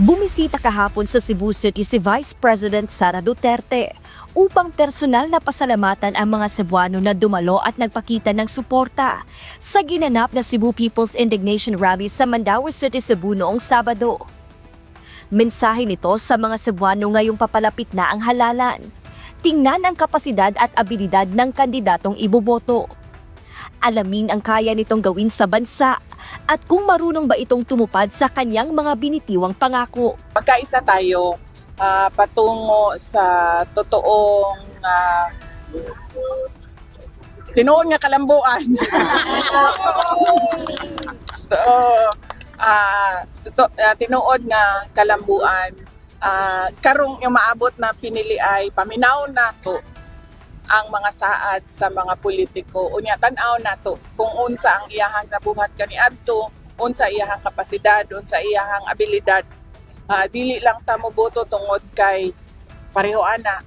Bumisita kahapon sa Cebu City si Vice President Sara Duterte upang personal na pasalamatan ang mga Cebuano na dumalo at nagpakita ng suporta sa ginanap na Cebu People's Indignation Rally sa Mandaue City, Cebu noong Sabado. Mensahe nito sa mga Cebuano ngayong papalapit na ang halalan. Tingnan ang kapasidad at abilidad ng kandidatong iboboto. Alamin ang kaya nitong gawin sa bansa at kung marunong ba itong tumupad sa kanyang mga binitiwang pangako. Magkaisa tayo patungo sa totoong tinuod nga kalambuan. Tinuod nga kalambuan. Karong yung maabot na pinili ay paminaw nato ang mga saad sa mga politiko. Unya tan-aw nato kung unsa ang iyahang nabuhat kaniadto, unsa iyahang kapasidad, unsa iyahang abilidad. Dili lang ta moboto tungod kay pareho ana.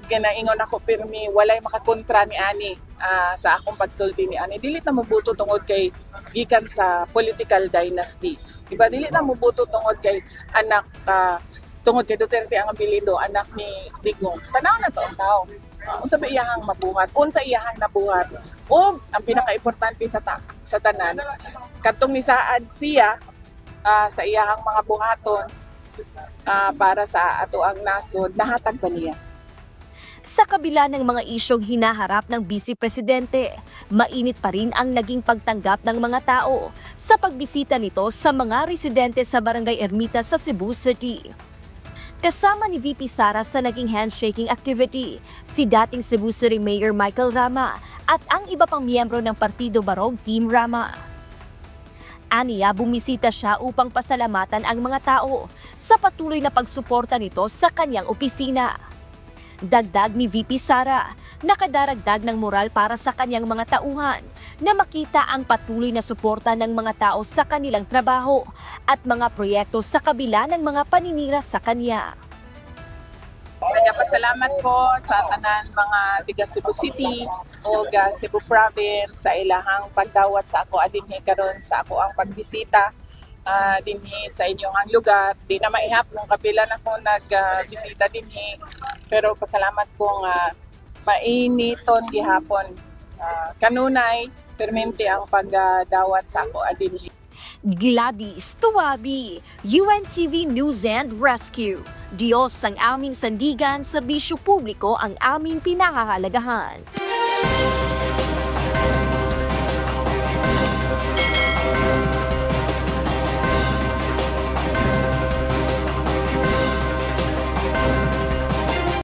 Ginaingon ako pirmi walay makakontra ni ani sa akong pagsulti ni ani. Dili ta moboto tungod kay gikan sa political dynasty. Diba dili na moboto tungod kay anak tungod kay Duterte ang apelyido, anak ni Digong. Tanaw na to ang tao. Unsa ba iyahang mabuhat, unsa iyahang nabuhat. O ang pinaka-importante sa tanan, kadtong ni saad siya sa iyahang mga buhaton para sa ato ang nasod, nahatag ba niya? Sa kabila ng mga isyong hinaharap ng Vice Presidente, mainit pa rin ang naging pagtanggap ng mga tao sa pagbisita nito sa mga residente sa Barangay Ermita sa Cebu City. Kasama ni VP Sara sa naging handshaking activity, si dating Cebu City Mayor Michael Rama at ang iba pang miyembro ng Partido Barog Team Rama. Aniya, bumisita siya upang pasalamatan ang mga tao sa patuloy na pagsuporta nito sa kanyang opisina. Dagdag ni VP Sara, nakadaragdag ng moral para sa kanyang mga tauhan na makita ang patuloy na suporta ng mga tao sa kanilang trabaho at mga proyekto sa kabila ng mga paninira sa kanya. Nagapasalamat ko sa tanan mga tiga Cebu City o Cebu Province sa ilahang pagdawat sa ako adinhi karon sa ako ang pagbisita dinhi sa inyong lugar. Di na maihap kung kapila na ko nagbisita dinhi, pero pasalamat ko nga mainiton gihapon. Kanunay permente ang pagdawat sa ako adinhi. Gladys Tuwabi, UNTV News and Rescue. Diyos ang aming sandigan, serbisyo publiko ang aming pinahahalagahan.